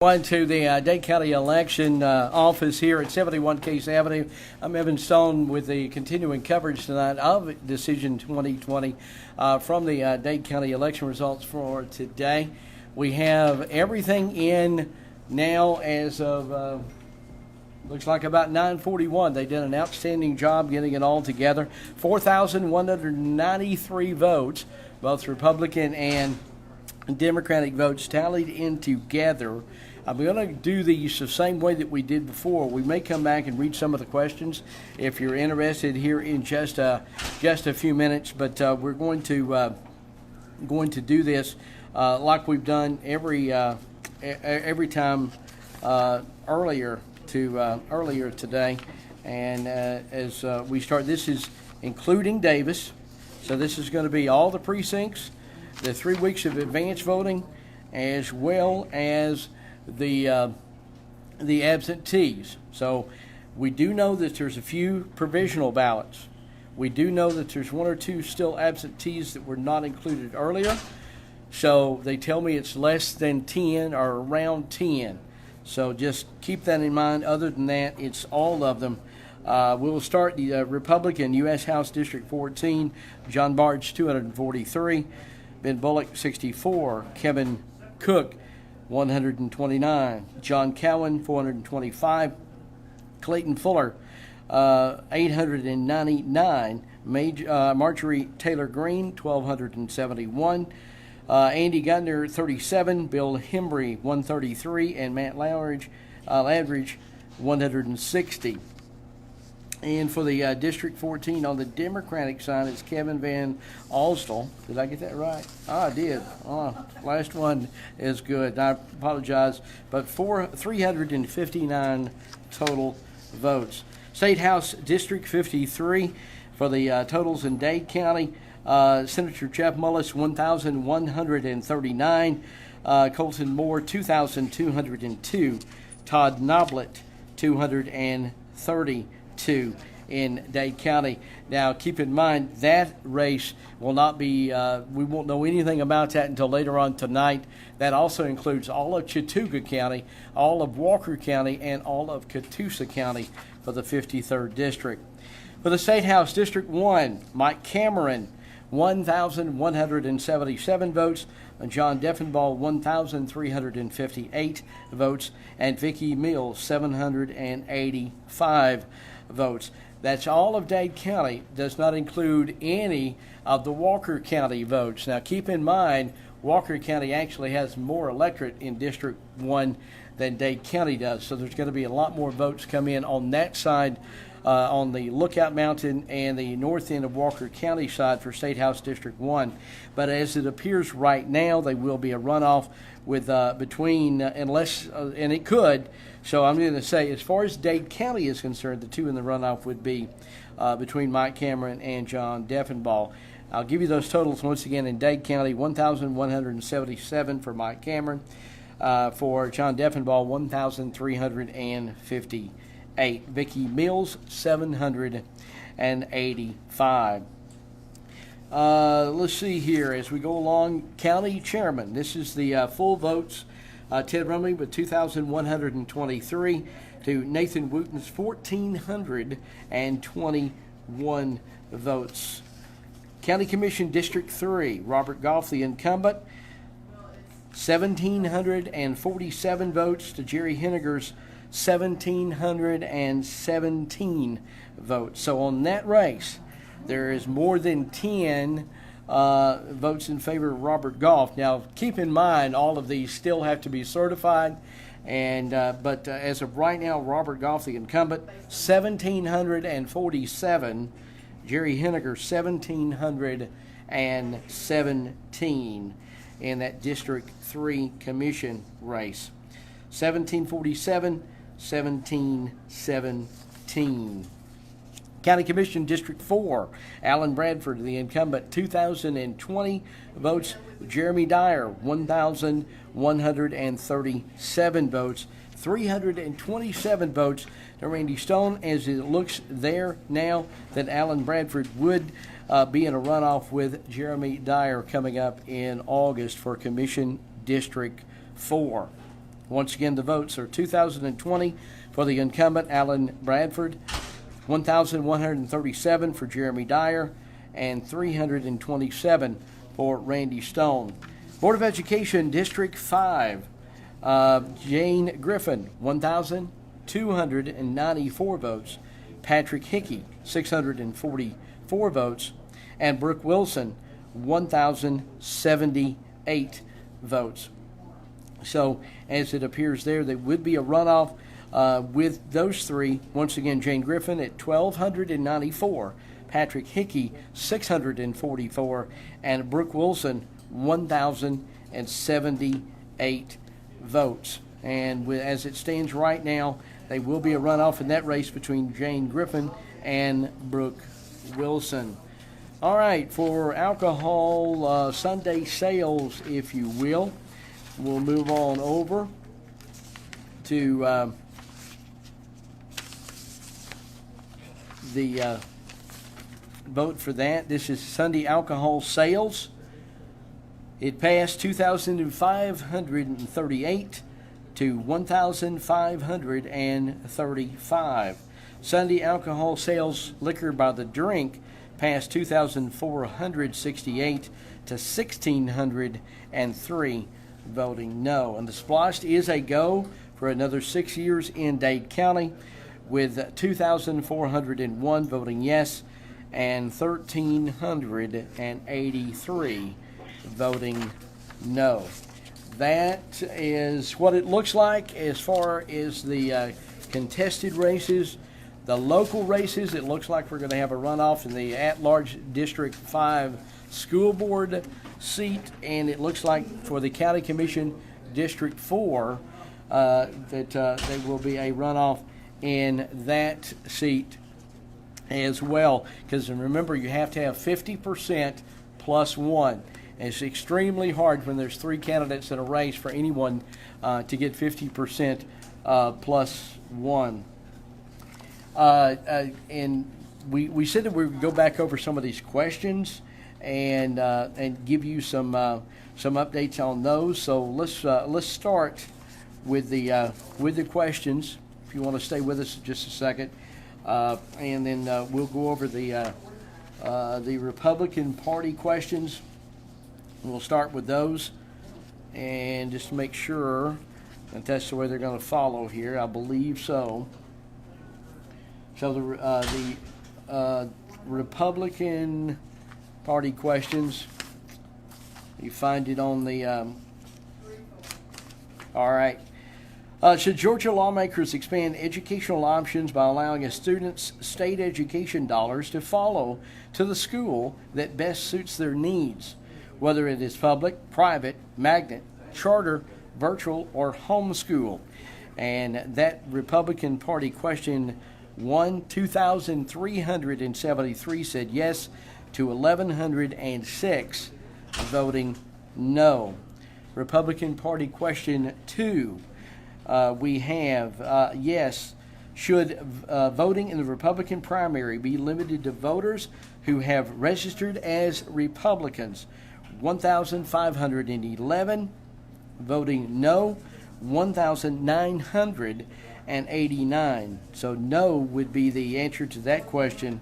One to the Dade County Election Office here at 71 Case Avenue. I'm Evan Stone with the continuing coverage tonight of Decision 2020 from the Dade County election results for today. We have everything in now as of looks like about 9:41. They did an outstanding job getting it all together. 4,193 votes, both Republican and Democratic votes tallied in together. I'm going to do these the same way that we did before. We may come back and read some of the questions if you're interested here in just a few minutes. But we're going to do this like we've done every time earlier today. And as we start, this is including Davis. So this is going to be all the precincts, the 3 weeks of advance voting, as well as the absentees. So we do know that there's a few provisional ballots. We do know that there's one or two still absentees that were not included earlier. So they tell me it's less than 10 or around 10. So just keep that in mind. Other than that, it's all of them. We'll start the Republican U.S. House District 14, John Bartsch 243, Ben Bullock 64, Kevin Cook 129, John Cowan 425, Clayton Fuller 899, Marjorie Taylor Greene 1271, Andy Gutner 37, Bill Hembry 133, and Matt Ladridge 160. And for the District 14 on the Democratic side, it's Kevin Van Alstel. Did I get that right? I did. Last one is good. I apologize. But 359 total votes. State House District 53 for the totals in Dade County. Senator Jeff Mullis, 1,139. Colton Moore, 2,202. Todd Noblet, 232 in Dade County. Now, keep in mind that race will not be, we won't know anything about that until later on tonight. That also includes all of Chattooga County, all of Walker County, and all of Catoosa County for the 53rd District. For the State House District 1, Mike Cameron, 1,177 votes, John Deffenbaugh 1,358 votes, and Vicki Mills 785 votes. That's all of Dade County. Does not include any of the Walker County votes. Now keep in mind, Walker County actually has more electorate in District 1 than Dade County does, so there's going to be a lot more votes come in on that side, on the Lookout Mountain and the north end of Walker County side for State House District 1. But as it appears right now, there will be a runoff with between, unless, and it could, so I'm going to say, as far as Dade County is concerned, the two in the runoff would be between Mike Cameron and John Deffenbaugh. I'll give you those totals once again. In Dade County, 1,177 for Mike Cameron. For John Deffenbaugh, 1,358. Vicki Mills, 785. Let's see here as we go along. County Chairman, this is the full votes. Ted Rumley with 2,123 to Nathan Wooten's 1,421 votes. County Commission District 3, Robert Goff, the incumbent, 1,747 votes to Jerry Henniger's 1,717 votes. So on that race, there is more than 10 votes in favor of Robert Goff. Now, keep in mind, all of these still have to be certified, and but as of right now, Robert Goff, the incumbent, 1,747. Jerry Henniger, 1,717 in that District 3 Commission race. 1,747, 1,717. County Commission District 4, Alan Bradford, the incumbent, 2,020 votes. Jeremy Dyer, 1,137 votes. 327 votes to Randy Stone, as it looks there now that Alan Bradford would be in a runoff with Jeremy Dyer coming up in August for Commission District 4. Once again, the votes are 2,020 for the incumbent Alan Bradford, 1,137 for Jeremy Dyer, and 327 for Randy Stone. Board of Education District 5, Jane Griffin, 1,294 votes. Patrick Hickey, 644 votes. And Brooke Wilson, 1,078 votes. So, as it appears there would be a runoff with those three. Once again, Jane Griffin at 1,294, Patrick Hickey 644, and Brooke Wilson 1,078 votes. And as it stands right now, there will be a runoff in that race between Jane Griffin and Brooke Wilson. All right, for alcohol Sunday sales, if you will, we'll move on over to the vote for that. This is Sunday alcohol sales. It passed 2,538 to 1,535. Sunday alcohol sales liquor by the drink passed 2,468 to 1,603, voting no. And the splost is a go for another 6 years in Dade County, with 2,401 voting yes and 1,383 voting no. That is what it looks like as far as the contested races. The local races, it looks like we're going to have a runoff in the at-large District 5 school board seat, and it looks like for the County Commission District 4 that there will be a runoff in that seat as well. Because remember, you have to have 50% plus one. And it's extremely hard when there's three candidates in a race for anyone to get 50% plus one. And we said that we would go back over some of these questions and give you some updates on those. So let's start with the questions. If you want to stay with us just a second, and then we'll go over the Republican Party questions. We'll start with those, and just make sure that that's the way they're going to follow here. I believe so. So the Republican Party questions, you find it on the. All right. Should Georgia lawmakers expand educational options by allowing a student's state education dollars to follow to the school that best suits their needs, whether it is public, private, magnet, charter, virtual, or homeschool? And that Republican Party question won. 2,373 said yes to 1,106 voting no. Republican Party question 2. We have yes. Should voting in the Republican primary be limited to voters who have registered as Republicans? 1,511 voting no. 1,989. So no would be the answer to that question.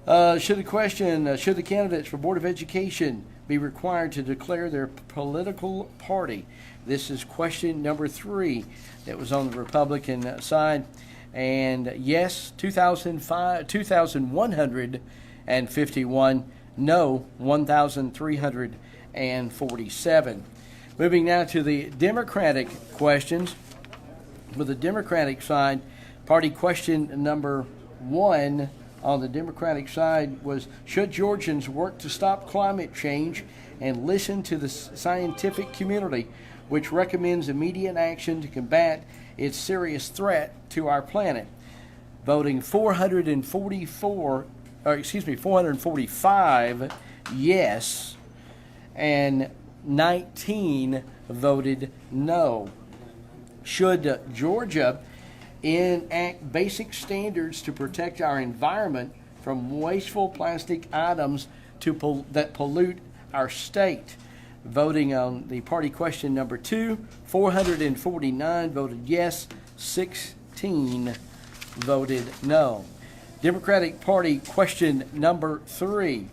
Should the candidates for Board of Education be required to declare their political party? This is question number 3 that was on the Republican side. And yes, 2,151. No, 1,347. Moving now to the Democratic questions. With the Democratic side, party question number 1 on the Democratic side was, should Georgians work to stop climate change and listen to the scientific community, which recommends immediate action to combat its serious threat to our planet? Voting 445 yes, and 19 voted no. Should Georgia enact basic standards to protect our environment from wasteful plastic items that pollute our state? Voting on the party question number 2, 449 voted yes, 16 voted no. Democratic Party question number 3.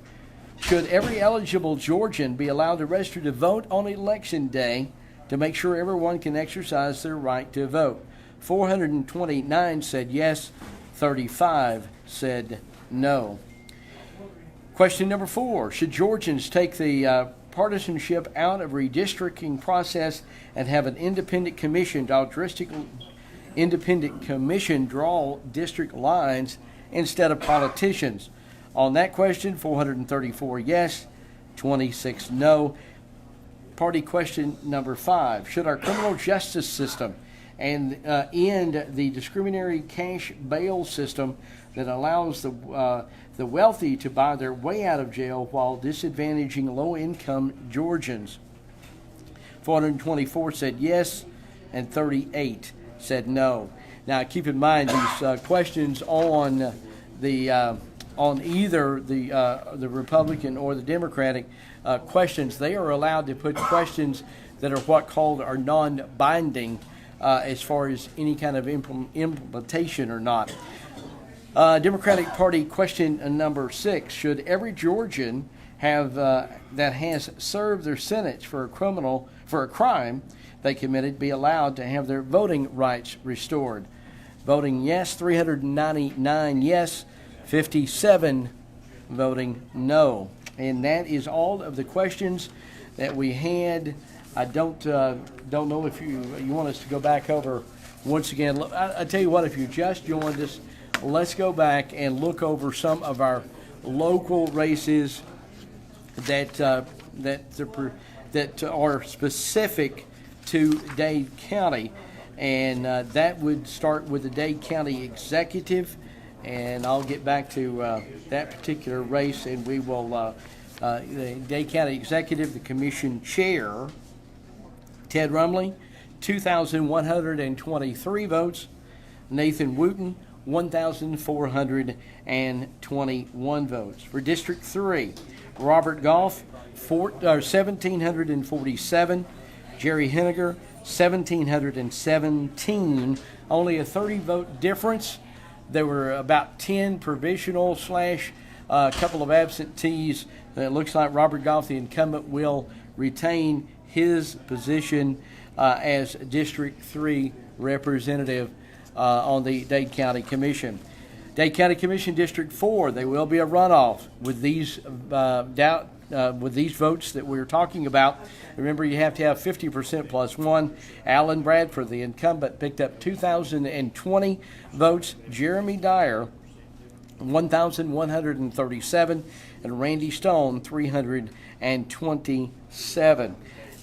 Should every eligible Georgian be allowed to register to vote on Election Day to make sure everyone can exercise their right to vote? 429 said yes, 35 said no. Question number 4. Should Georgians take the partisanship out of redistricting process and have an independent commission draw district lines instead of politicians? On that question, 434 yes, 26 no. Party question number 5. Should our criminal justice system and end the discriminatory cash bail system that allows the wealthy to buy their way out of jail while disadvantaging low-income Georgians? 424 said yes, and 38 said no. Now, keep in mind these questions on the on either the Republican or the Democratic questions. They are allowed to put questions that are what called are non-binding as far as any kind of implementation or not. Democratic Party question number 6. Should every Georgian have that has served their sentence for a crime they committed be allowed to have their voting rights restored? Voting yes, 399 yes, 57 voting no. And that is all of the questions that we had. I don't know if you want us to go back over once again. I tell you what, if you just joined us, let's go back and look over some of our local races that are specific to Dade County, and that would start with the Dade County Executive, and I'll get back to that particular race, and we will the Dade County Executive, the Commission Chair, Ted Rumley, 2,123 votes. Nathan Wooten, 1,421 votes. For District 3, Robert Goff, 1,747. Jerry Henniger, 1,717. Only a 30-vote difference. There were about 10 provisional / a couple of absentees. It looks like Robert Goff, the incumbent, will retain his position as District 3 representative on the Dade County Commission. Dade County Commission District 4, there will be a runoff with these votes that we're talking about. Remember, you have to have 50% plus 1. Alan Bradford, the incumbent, picked up 2,020 votes. Jeremy Dyer, 1,137, and Randy Stone, 327.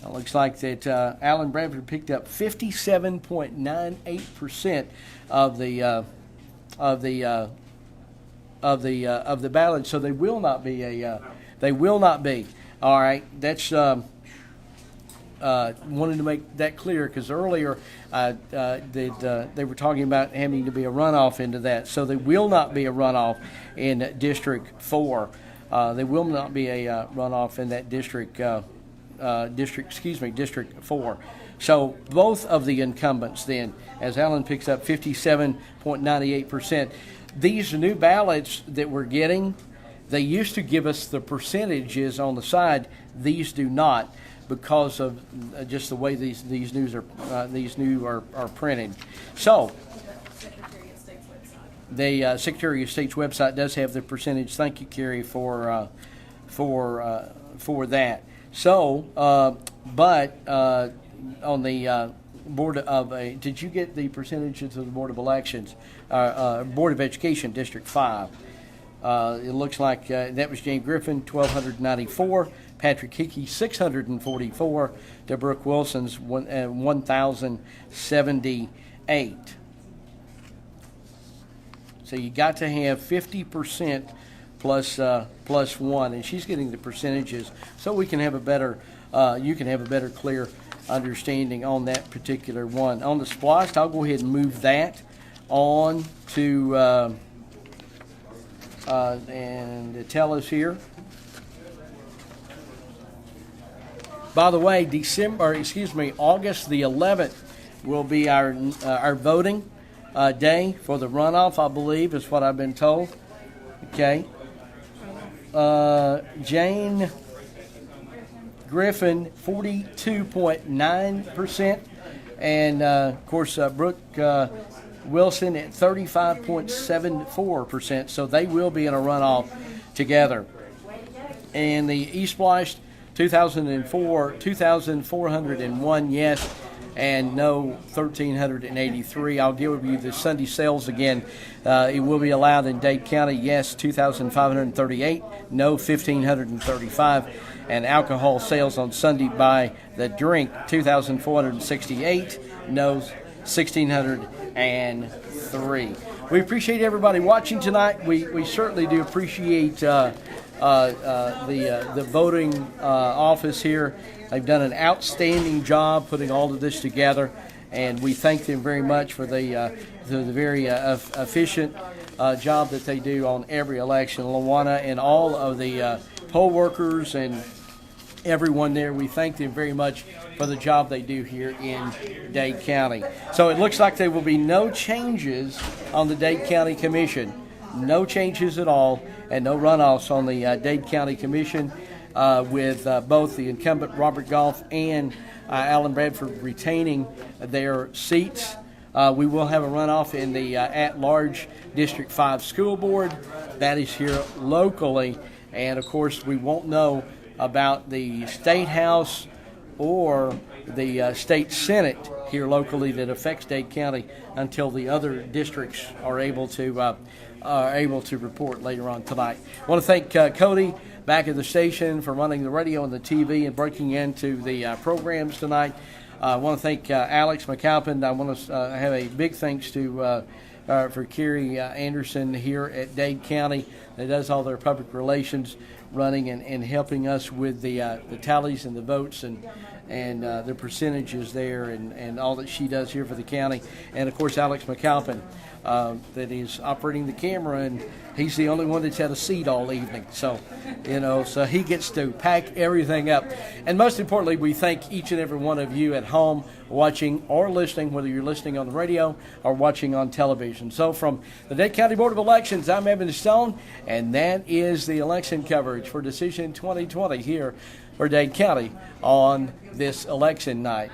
It looks like that Alan Bradford picked up 57.98% of the ballot. So they will not be All right. That's wanted to make that clear because earlier they were talking about having to be a runoff into that. So there will not be a runoff in District 4. There will not be a runoff in that District 4. So both of the incumbents then, as Alan picks up 57.98%. These new ballots that we're getting, they used to give us the percentages on the side. These do not, because of just the way these new are printed. So the Secretary of State's website does have the percentage. Thank you, Kerry, for that. So, but on the Board of did you get the percentages of the Board of Elections, Board of Education, District 5? It looks like that was Jane Griffin, 1,294. Patrick Hickey, 644. DeBrooke Wilson's 1,078. So you got to have 50% plus 1, and she's getting the percentages, so we can have a better, you can have a better, clear understanding on that particular one. On the spliced, I'll go ahead and move that on to and tell us here. By the way, August the 11th will be our voting day for the runoff, I believe, is what I've been told. Okay. Jane Griffin, 42.9%. And, of course, Brooke Wilson at 35.74%. So they will be in a runoff together. And the East Blush, 2,401 yes and no 1,383. I'll give you the Sunday sales again. It will be allowed in Dade County. Yes, 2,538. No, 1,535. And alcohol sales on Sunday by the drink, 2,468. No, 1,603. We appreciate everybody watching tonight. We certainly do appreciate the voting office here. They've done an outstanding job putting all of this together, and we thank them very much for the very efficient job that they do on every election. Lawana and all of the poll workers and everyone there, we thank them very much for the job they do here in Dade County. So it looks like there will be no changes on the Dade County Commission. No changes at all, and no runoffs on the Dade County Commission, with both the incumbent Robert Goff and Alan Bradford retaining their seats. We will have a runoff in the at-large District 5 School Board. That is here locally, and of course we won't know about the State House or the State Senate here locally that affects Dade County until the other districts are able to report later on tonight. I want to thank Cody back at the station for running the radio and the TV and breaking into the programs tonight. I want to thank Alex McAlpin. I want to have a big thanks to for Kerry Anderson here at Dade County that does all their public relations running and helping us with the tallies and the votes and the percentages there and all that she does here for the county. And, of course, Alex McAlpin that is operating the camera, and he's the only one that's had a seat all evening. So, so he gets to pack everything up. And most importantly, we thank each and every one of you at home watching or listening, whether you're listening on the radio or watching on television. So from the Dade County Board of Elections, I'm Evan Stone, and that is the election coverage for Decision 2020 here for Dade County on this election night.